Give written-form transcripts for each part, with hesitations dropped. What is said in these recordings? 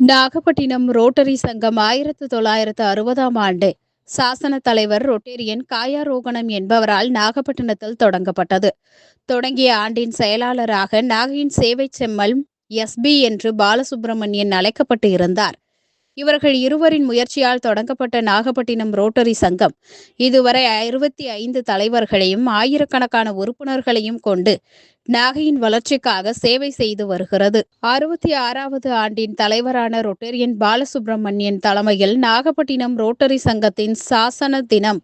Nagapattinam rotary சங்கம் 1960ஆம் ஆண்டு சாசன தலைவர் ரொட்டேரியன் காயாரோகணம் என்பவரால் நாகப்பட்டினத்தில் தொடங்கப்பட்டது. தொடங்கிய ஆண்டின் செயலாளராக நாகையின் சேவை செம்மல் எஸ்பி என்று பாலசுப்பிரமணியன் அழைக்கப்பட்டு இருந்தார். இவர்கள் இருவரின் முயற்சியால் தொடங்கப்பட்ட நாகப்பட்டினம் ரோட்டரி சங்கம் இதுவரை 65 தலைவர்களையும் ஆயிரக்கணக்கான உறுப்பினர்களையும் கொண்டு நாகையின் வளர்ச்சிக்காக சேவை செய்து வருகிறது. 66வது ஆண்டின் தலைவரான ரொட்டேரியன் பாலசுப்பிரமணியன் தலைமையில் நாகப்பட்டினம் ரோட்டரி சங்கத்தின் சாசன தினம்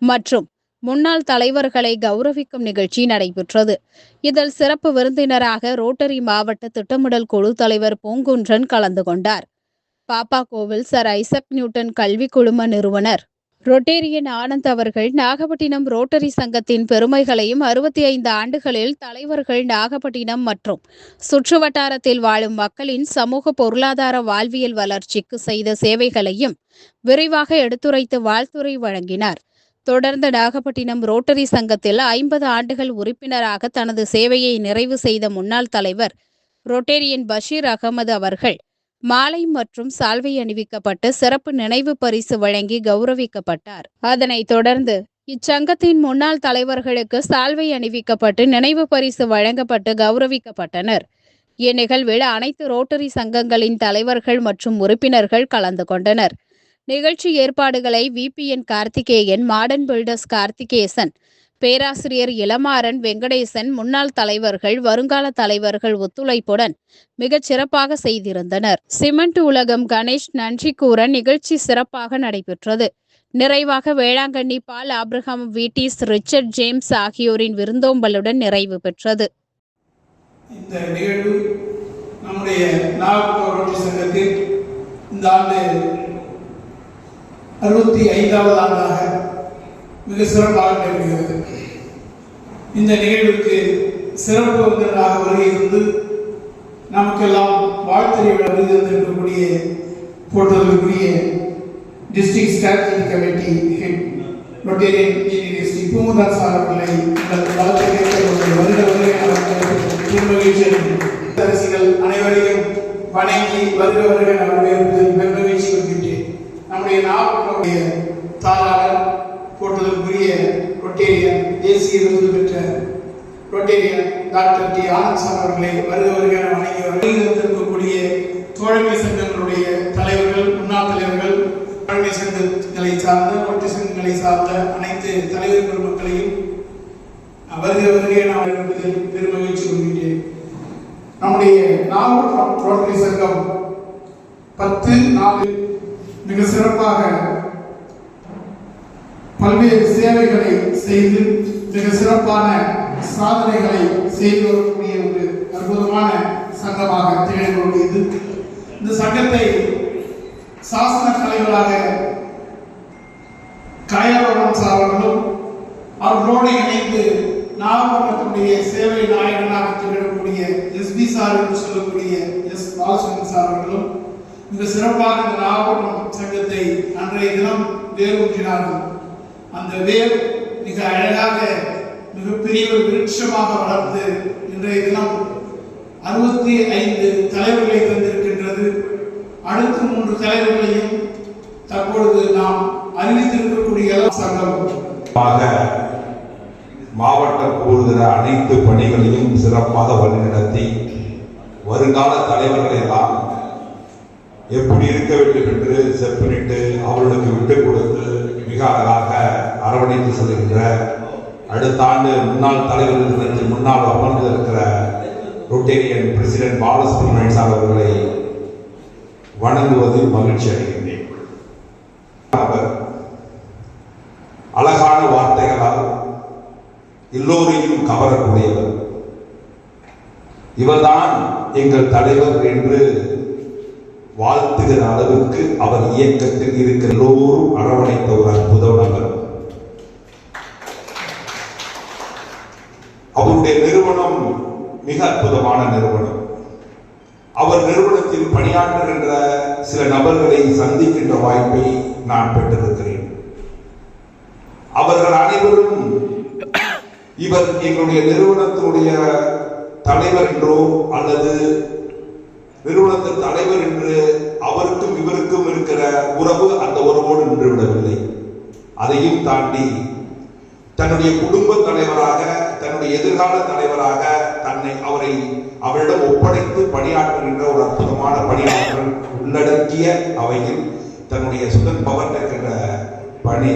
மற்றும் முன்னாள் தலைவர்களை கௌரவிக்கும் நிகழ்ச்சி நடைபெற்றது. இதில் சிறப்பு விருந்தினராக ரோட்டரி மாவட்ட திட்டமிடல் குழு தலைவர் பூங்குன்றன் கலந்து கொண்டார். பாப்பா கோவில் சர் ஐசக் நியூட்டன் கல்வி குழும நிறுவனர் ரொட்டேரியன் ஆனந்த் அவர்கள் நாகப்பட்டினம் ரோட்டரி சங்கத்தின் பெருமைகளையும் 65 ஆண்டுகளில் தலைவர்கள் நாகப்பட்டினம் மற்றும் சுற்றுவட்டாரத்தில் வாழும் மக்களின் சமூக பொருளாதார வாழ்வியல் வளர்ச்சிக்கு செய்த சேவைகளையும் விரிவாக எடுத்துரைத்து வாழ்த்துரை வழங்கினார். தொடர்ந்து நாகப்பட்டினம் ரோட்டரி சங்கத்தில் 50 ஆண்டுகள் உறுப்பினராக தனது சேவையை நிறைவு செய்த முன்னாள் தலைவர் ரொட்டேரியன் பஷீர் அகமது அவர்கள் மாலை மற்றும் சால்வை அணிவிக்கப்பட்டு சிறப்பு நினைவு பரிசு வழங்கி கௌரவிக்கப்பட்டார். அதனைத் தொடர்ந்து இச்சங்கத்தின் முன்னாள் தலைவர்களுக்கு சால்வை அணிவிக்கப்பட்டு நினைவு பரிசு வழங்கப்பட்டு கௌரவிக்கப்பட்டனர். இந்நிகழ்வில் அனைத்து ரோட்டரி சங்கங்களின் தலைவர்கள் மற்றும் உறுப்பினர்கள் கலந்து கொண்டனர். நிகழ்ச்சி ஏற்பாடுகளை VPN Karthikeyan, modern builders Karthikesan, பேராசிரியர் இளமாறன், வெங்கடேசன், முன்னாள் தலைவர்கள், வருங்கால தலைவர்கள் ஒத்துழைப்புடன் மிகச் சிறப்பாக செய்திருந்தனர். சிமெண்ட் உலகம் கணேஷ் நன்றி கூற நிகழ்ச்சி சிறப்பாக நடைபெற்றது. நிறைவாக வேளாங்கண்ணி பால் ஆப்ரஹாம் வீட்டிஸ் ரிச்சர்ட் ஜேம்ஸ் ஆகியோரின் விருந்தோம்பலுடன் நிறைவு பெற்றது. இந்த நிகழ்வு நம்முடைய நாகப்பட்டினம் சங்கத்தில் இந்த ஆண்டு 65வது ஆண்டாக மிக சிறப்பாக நடைபெறுகிறது. இந்த நிகழ்வுக்கு சிறப்பு விருந்தினராக வருகிறது நமக்கெல்லாம் வாழ்த்துறை வந்திருக்கக்கூடிய போட்டதற்குரிய district strategy committee head Rotarian university Poongundran sir அவர்களை அரசிகள் அனைவரையும் வணங்கி வருகிறவர்கள் அவர்கள் பெருமகிழ்ச்சி கொள்கின்றேன். நம்முடைய நாகப்பட்டினுடைய தாராளர் போட்டதற்குரிய ரொட்டேரியன் தேசிய விருது பெற்ற Rotarian doctor D Anand sir அவர்களை வருகிறவர்கள் வணங்கி வந்திருக்கக்கூடிய தோழமை சங்கங்களுடைய தலைவர்கள், முன்னாள் தலைவர்கள், தோழமை சங்கங்களை சார்ந்த ரொட்டரி சங்கங்களை சார்ந்த அனைத்து தலைவர் பெருமக்களையும் வருகிறவர்களே நான் பெருமகிழ்ச்சி கொள்கின்றேன். நம்முடைய நாகப்பட்டினம் ரோட்டரி சங்கம் 10 நாள் மிக சிறப்பாக பல்வேறு சேவைகளை செய்து மிக சிறப்பான சாதனைகளை செய்து வரக்கூடிய ஒரு அற்புதமான சங்கமாக திகழக்கூடியது. இந்த சங்கத்தை சாசன தலைவராக காயாரோகணம் சார் அவர்களும் அவர்களோடு இணைந்து நாகப்பட்டினத்துடைய சேவை நாயகனாக திகழக்கூடிய எஸ்பி சார் என்று சொல்லக்கூடிய எஸ் பாலசுப்ரமணியன் சார் அவர்களும் மிக சிறப்பாக இந்த நாகப்பட்டினம் சங்கத்தை அன்றைய தினம் வேரூன்றினார்கள். அந்த வேர் மிக அழகாக மிகப்பெரிய ஒரு விருட்சமாக வளர்ந்து இன்றைய தினம் 65 தலைவர்களை தந்திருக்கின்றது. அடுத்த 3 தலைவர்களையும் தற்பொழுது நாம் அறிவித்திருக்கக்கூடிய சங்கம் மாவட்டம் கூறுகிற அனைத்து பணிகளையும் சிறப்பாக வழிநடத்தி வருங்கால தலைவர்கள் எல்லாம் எப்படி இருக்க வேண்டும் என்று செப்பனிட்டு அவர்களுக்கு விட்டுக் கொடுத்து மிக அழகாக அரவணைத்து செல்கின்ற அடுத்த ஆண்டு முன்னாள் தலைவர் தினத்தில் முன்னால் அமர்ந்து இருக்கிற ரொட்டேரியன் பிரசிடென்ட் பாலசுப்ரமணியன் சார் அவர்களை வணங்குவதில் மகிழ்ச்சி அடைகின்றேன். அவர் அழகான வார்த்தைகளால் எல்லோரையும் கவரக்கூடியவர். இவர்தான் எங்கள் தலைவர் என்று வாழ்த்துகிற அளவுக்கு அவர் இயக்கத்தில் இருக்கிற எல்லோரும் அரவணைத்த ஒரு அற்புத நபர். அவருடைய நிறுவனம் மிக அற்புதமான நிறுவனம். அவர் நிறுவனத்தில் பணியாற்றுகின்ற சில நபர்களை சந்திக்கின்ற வாய்ப்பை நான் பெற்றிருக்கிறேன். அவர்கள் அனைவரும் இவர் எங்களுடைய நிறுவனத்தினுடைய தலைவர் என்றோ அல்லது நிறுவனத்தின் தலைவர் என்று உறவு அந்த உறவோடு நின்றுவிடவில்லை. அதையும் தாண்டி தன்னுடைய குடும்ப தலைவராக, தன்னுடைய எதிர்கால தலைவராக அவரிடம் ஒப்படைத்து பணியாற்றுகின்ற ஒரு அற்புதமான பணியாற்றல் உள்ளடக்கிய அவையில் தன்னுடைய சுதன் பவர் என்கிற பணி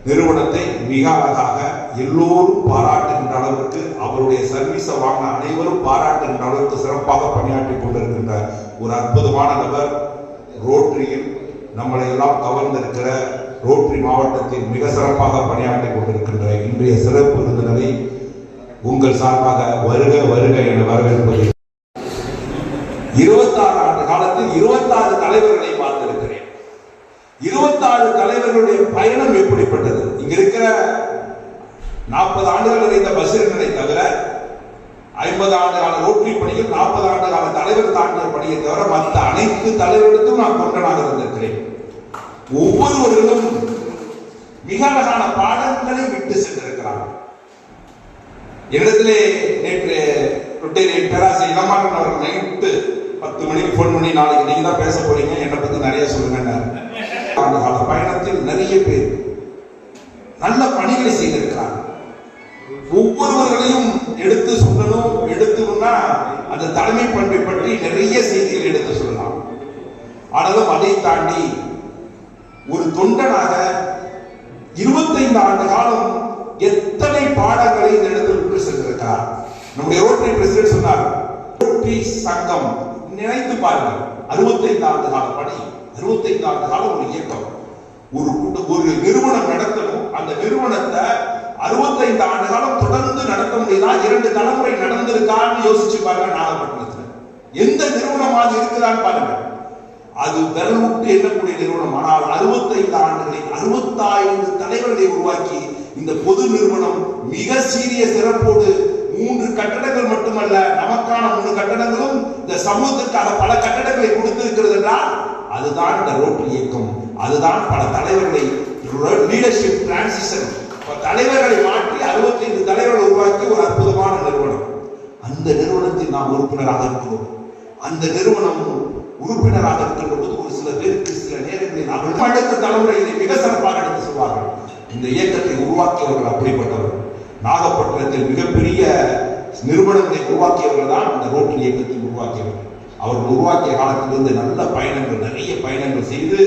நிறுவனத்தை மிக அழகாக எல்லோரும் பாராட்டுகின்ற அளவுக்கு, அவருடைய சர்வீஸை வாங்கின அனைவரும் பாராட்டுகின்ற அளவுக்கு சிறப்பாக பணியாற்றி கொண்டிருக்கின்ற ஒரு அற்புதமான நபர். ரோட்டரியில் நம்மளை எல்லாம் கவர்ந்திருக்கிற ரோட்டரி மாவட்டத்தில் மிக சிறப்பாக பணியாற்றி கொண்டிருக்கின்ற இன்றைய சிறப்பு விருந்தினரை உங்கள் சார்பாக வருக வருக என வரவேற்பது. 26 ஆண்டு காலத்தில் 26 தலைவர்களை பார்த்திருக்கிறேன். 26 தலைவர்களுடைய பயணம் எப்படிப்பட்டது? இங்க இருக்கிற 40 ஆண்டுகள் நிறைந்த பசீரனை தவிர 50 ஆண்டு கால ரோட்டரி பணியில் 40 ஆண்டு கால தலைவர் தாண்டிய பணியை தவிர மற்ற அனைத்து தலைவர்களுக்கும் நான் தொண்டனாக இருந்திருக்கிறேன். ஒவ்வொருவர்களும் மிக அழகான பாடங்களை விட்டு சென்றிருக்கிறார்கள். இடத்திலே நேற்று ரொட்டேரியன் பேராசிரியர் இளமாறன் அவர்கள் நைட்டு 10 மணிக்கு போன் பண்ணி, நாளைக்கு நீங்க தான் பேச போறீங்க, என்னை பத்தி நிறைய சொல்லுங்க. அந்த கால பயணத்தில் நிறைய பேர் நல்ல பணிகளை செய்திருக்கிறார்கள். ஒவ்வொருவர்களையும் எடுத்து சொல்லணும். எடுத்துனா அந்த தலைமை பண்பை பற்றி நிறைய செய்திகள் எடுத்து சொல்லலாம். ஆனாலும் அதை தாண்டி ஒரு தொண்டனாக 25 ஆண்டு காலம் எத்தனை பாடங்களை இந்த இடத்தில் விட்டு சென்றிருக்கிறார். நம்முடைய ரோட்டரி பிரசிடென்ட் சொன்னார், ரோட்டரி சங்கம் நினைத்து பாருங்கள், 65 ஆண்டு கால பணி, 65 ஆண்டு காலம் ஒரு இயக்கம், ஒரு நிறுவனம் நடத்தணும். அந்த நிறுவனத்தை 65 ஆண்டு காலம் தொடர்ந்து நடத்த முடியுதா? 2 தலைமுறை நடந்திருக்கான்னு யோசிச்சு பாருங்க. நாகப்பட்டினத்தில் எந்த நிறுவனமாக இருக்குதான்னு பாருங்க. அது விரல் விட்டு எண்ணக்கூடிய நிறுவனம். ஆனால் 65 ஆண்டுகளில் 65 தலைவர்களை உருவாக்கி இந்த பொது நிறுவனம் மிக சீரிய சிறப்போடு 3 கட்டடங்கள் மட்டுமல்ல, நமக்கான 3 கட்டடங்களும் இந்த சமூகத்திற்கான பல கட்டடங்களை கொடுத்திருக்கிறது என்றால் அதுதான் இந்த ரோட்டரி இயக்கம். அதுதான் பல தலைவர்களை லீடர்ஷிப் டிரான்சிஷன் தலைவர்களை மாற்றி 65 தலைவர்களை உருவாக்கி ஒரு அற்புதமான நிறுவனம். அந்த நிறுவனத்தில் நாம் உறுப்பினராக இருக்கிறோம். அந்த நிறுவனம் உறுப்பினராக இருக்கின்ற போது ஒரு சில பேருக்கு சில நேரங்களில் அவர்கள் அடுத்த தலைமுறையை மிக சிறப்பாக எடுத்து சொல்வார்கள். இந்த இயக்கத்தை உருவாக்கியவர்கள் அப்படிப்பட்டவர்கள். நாகப்பட்டினத்தில் மிகப்பெரிய நிறுவனங்களை உருவாக்கியவர்கள் தான் இந்த ரோட்டரி இயக்கத்தை உருவாக்கியவர்கள். அவர்கள் உருவாக்கிய காலத்திலிருந்து நல்ல பயணங்கள், நிறைய பயணங்கள் செய்து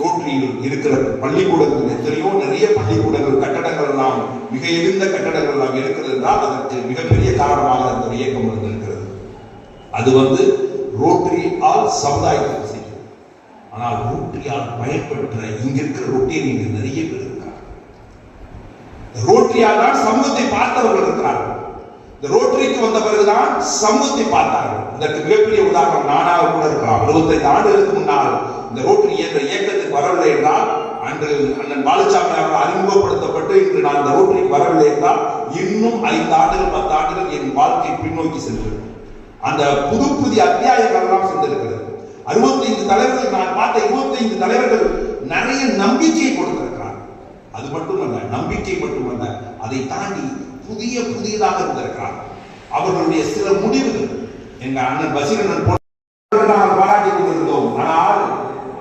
ரோட்டரியில் இருக்கிற பள்ளிக்கூடங்கள் எத்தனையோ நிறைய பள்ளிக்கூடங்கள், கட்டடங்கள் எல்லாம் மிக எழுந்த கட்டடங்கள் எல்லாம் இருக்கிறது என்றால் அதற்கு மிகப்பெரிய காரணமாக அந்த இயக்கம் இருந்திருக்கிறது. அது ரோட்டரி ஆல் சமுதாயத்துக்கு செய்யும். ஆனால் ரோட்டரியால் பயன்பெற்ற இங்க இருக்கிற ரோட்டரியர்கள் நிறைய பேர் இருக்கிறார். ரோட்டரியால் தான் சமூகத்தை பார்த்தவர்கள் இருக்கிறார்கள். இந்த ரோட்டரிக்கு வந்த பிறகுதான் சமூகத்தை பார்த்தார்கள். இதற்கு மிகப்பெரிய உதாரணம் நானாக கூட இருக்கலாம். 25 ஆண்டுகளுக்கு முன்னால் இந்த ரோட்டரி என்ற இயக்கத்துக்கு வரவில்லை என்றால், அன்று அண்ணன் பாலசாமி அவர்கள் அறிமுகப்படுத்தப்பட்டு இன்று நான் இந்த ரோட்டரிக்கு வரவில்லை என்றால் இன்னும் 5 ஆண்டுகள் 10 ஆண்டுகள் என் வாழ்க்கை பின்னோக்கி சென்று அந்த புதிய அத்தியாயங்கள் எல்லாம் சென்றிருக்கிறது. 65 தலைவர்கள் நான் பார்த்த 25 தலைவர்கள் நிறைய நம்பிக்கையை கொடுத்திருக்கிறார். அது மட்டுமல்ல, நம்பிக்கை மட்டுமல்ல, அதை தாண்டி புதியதாக இருந்திருக்கிறார். அவர்களுடைய சில முடிவுகள் எங்க அண்ணன் பசீரன் பாராட்டி கொண்டிருந்தோம். ஆனால்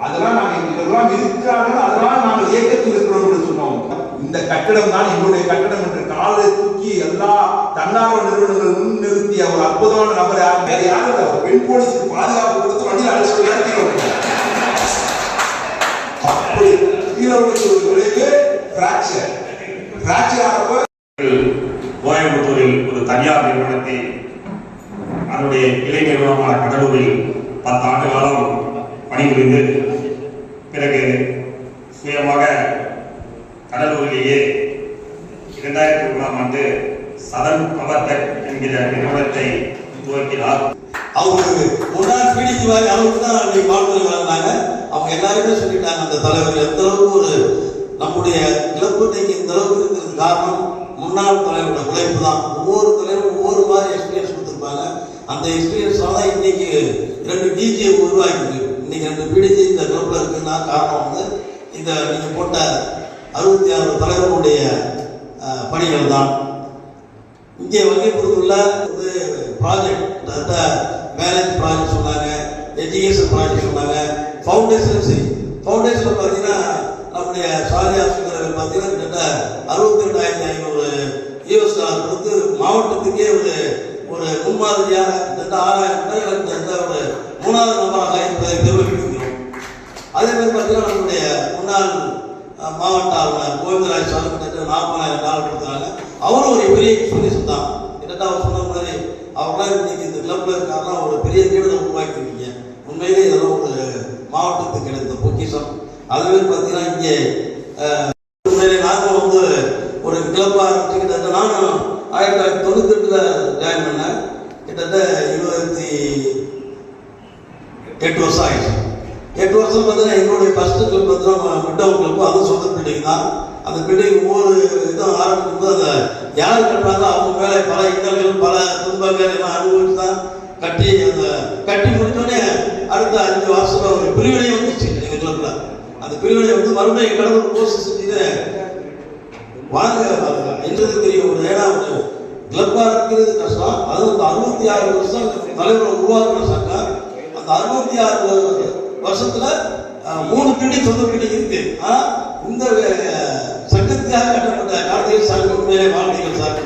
அதெல்லாம் நாங்கள் இதெல்லாம் இருக்கிறார்கள், அதெல்லாம் நாங்கள் இயக்கத்தில் இருக்கிறோம் என்று சொன்னோம். இந்த கட்டடம் தான் எங்களுடைய கட்டடம் என்று காலை தூக்கி எல்லா தன்னார்வ நிறுவனங்கள் முன்னிறுத்திய ஒரு அற்புதமான நபர் யார்? வேற யாரும் பெண் போலீஸுக்கு பாதுகாப்பு கொடுத்து வண்டியில் அழைச்சிட்டு அப்படி கோயம்புத்தூரில் ஒரு தனியார் நிறுவனத்தை அதனுடைய இலை நிறுவனமான கடலூரில் 10 ஆண்டு காலம் பணிபுரிந்து பிறகு சுயமாக கடலூரிலேயே 2001ஆம் ஆண்டு சதன் பவர் டெக் என்கிற நிறுவனத்தை துவக்கினார். அவங்களுக்கு முன்னாள் பீடிக்குவாரி அவருக்கு தான் அன்றைக்கு வாழ்த்து வளர்ந்தாங்க. அவங்க எல்லாருமே சொல்லிட்டாங்க, அந்த தலைவர் எந்த அளவுக்கு ஒரு நம்முடைய இழப்பு இன்னைக்கு இந்த அளவுக்கு இருக்கிறது காரணம் முன்னாள் தலைவரோட உழைப்பு தான். ஒவ்வொரு தலைவரும் ஒவ்வொரு மாதிரி எக்ஸ்பீரியன்ஸ் கொடுத்துருப்பாங்க. அந்த எக்ஸ்பீரியன்ஸால தான் இன்னைக்கு 2 டிஜியை உருவாக்கிருக்கு. இன்னைக்கு 2 பிடிஜி இந்த கிளப்ல இருக்குன்னா காரணம் இந்த நீங்க போட்ட 66 தலைவர்களுடைய பணிகள் தான். இங்கே வகைப்படுத்துள்ள ப்ராஜெக்ட் மேரேஜ் ப்ராஜெக்ட் சொன்னாங்க, எஜுகேஷன் ப்ராஜெக்ட் சொன்னாங்க, ஃபவுண்டேஷன் சரி. ஃபவுண்டேஷன் பார்த்தீங்கன்னா நம்முடைய சாரி ஆஸ்பத்திரியில் பார்த்தீங்கன்னா கிட்டத்தட்ட 62,500 US டாலர் கொடுத்து மாவட்டத்துக்கே ஒரு முன்மாதிரியாக கிட்டத்தட்ட 6,000 கிட்டத்தட்ட ஒரு 3வது நபராக என்பதை பெருமைப்படுத்துகிறோம். அதே மாதிரி பார்த்தீங்கன்னா நம்முடைய முன்னாள் மாவட்ட ஆளுநர் கோவிந்தராஜ் சார் கிட்டத்தட்ட 40,000 டாலர் கொடுத்தாங்க. அவரும் ஒரு பெரிய எக்ஸ்பீரியன்ஸ் தான். கிட்டத்தட்ட அவர் சொன்ன மாதிரி அவர்லாம் இன்னைக்கு இந்த கிளப்ல இருக்காருன்னா ஒரு பெரிய தேடலை உருவாக்கிருக்கீங்க. உண்மையிலே இதெல்லாம் ஒரு மாவட்டத்துக்கு கிடைத்த பொக்கிஷம். அதுவே பார்த்தீங்கன்னா இங்கே உண்மையிலே நாங்கள் ஒரு கிளப்பாக ஆரம்பிச்சு கிட்டத்தட்ட நானும் 1998 ஜாயின் பண்ணேன். கிட்டத்தட்ட 28 வருஷம் ஆயிடுச்சு. 8 வருஷம் பார்த்தீங்கன்னா என்னுடைய ஃபர்ஸ்ட் கிளப் பார்த்தீங்கன்னா மிட்டவுன் கிளப், அதுவும் சொந்த பில்டிங் தான். அந்த பில்டிங் ஒவ்வொரு இதுவும் ஆரம்பிக்கும் போது அந்த யார் கட்டுறாங்களோ அவங்க மேலே பல இன்னல்கள் பல துன்பங்கள் எல்லாம் அனுபவிச்சு தான் கட்டி முடிச்சோடனே அடுத்த 5 வருஷம் ஒரு பிரிவினை வந்துச்சு எங்கள் கிளப்ல. அந்த பிரிவினை மறுபடியும் கடவுள் கோர்ஸ் செஞ்சு வாங்க என்றது பெரிய ஒரு ஒரு கிளப்பாக இருக்கிறது கஷ்டம். அது 66 வருஷம் தலைவரை உருவாக்குற சங்கம். அந்த 66 வருஷத்துல 3 பில்டிங் சொந்த பில்டிங் இருக்கு. ஆனா இந்த சங்கத்துக்காக கட்டப்பட்ட கார்த்திகை சங்கம் உண்மையிலே வாழ்க்கைகள் சார்.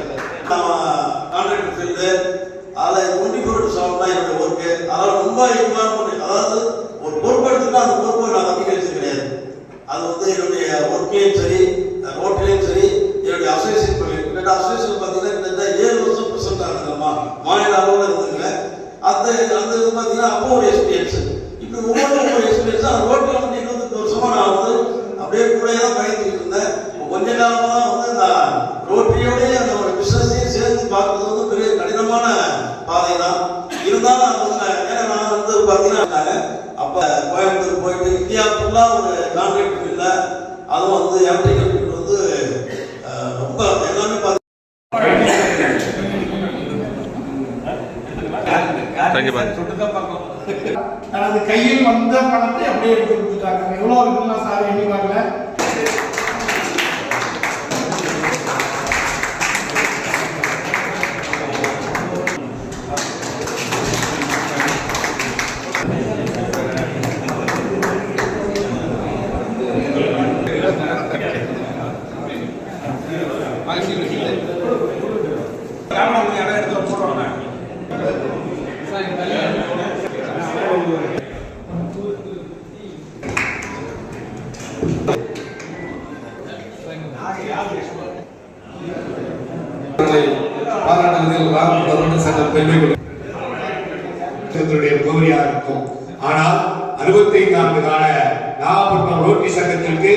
கான்ட்ராக்டர் ஃபீல்டு அதில் 24/7 தான் என்னுடைய ஒர்க்கு. அதனால் ரொம்ப இன்வால்வ் அதாவது ஒரு பொறுப்பெடுத்துட்டா அந்த பொறுப்பை நான் அங்கீகரிச்சது கிடையாது. அது என்னுடைய ஒர்க்லேயும் சரி ரோட்லேயும் சரி என்னுடைய அசோசியேஷன் கிட்டத்தட்ட அசோசியேஷன் பார்த்தீங்கன்னா கிட்டத்தட்ட 7 வருஷம் ப்ரெசிடென்ட்டாக இருந்தேம்மா. மாநில அளவில் இருந்துங்க. அந்த இது பார்த்தீங்கன்னா அப்போ ஒரு எக்ஸ்பீரியன்ஸ். இப்படி ஒவ்வொரு எக்ஸ்பீரியன்ஸ் அந்த ரோட்டில் 28 வருஷமா நான் அப்படியே கூட தான் பயந்துக்கிட்டு இருந்தேன். கொஞ்ச காலமாக தான் நான் ரோட்டரியோடய அந்த ஒரு பிஸ்னஸையும் சேர்ந்து பார்க்கறது பெரிய கடினமான பாதை தான். இருந்தாலும் ஏன்னா நான் பார்த்தீங்கன்னா அப்போ கோயம்புத்தூர் போயிட்டு இந்தியா ஃபுல்லாக ஒரு கான்ட்ராக்ட் இல்லை. அதுவும் எலக்ட்ரிக்கல் ஃபீல்டு ரொம்ப எல்லாமே பார்த்து தனது கையில் வந்த பணத்தை அப்படியே எடுத்து கொடுத்துட்டாங்க. எவ்வளவு இருக்குன்னா சார் எண்ணி பாருங்க. முகவரியாக இருக்கும். ஆனால் 65 ஆண்டு கால நாகப்பட்டினம் ரோட்டரி சங்கத்திற்கு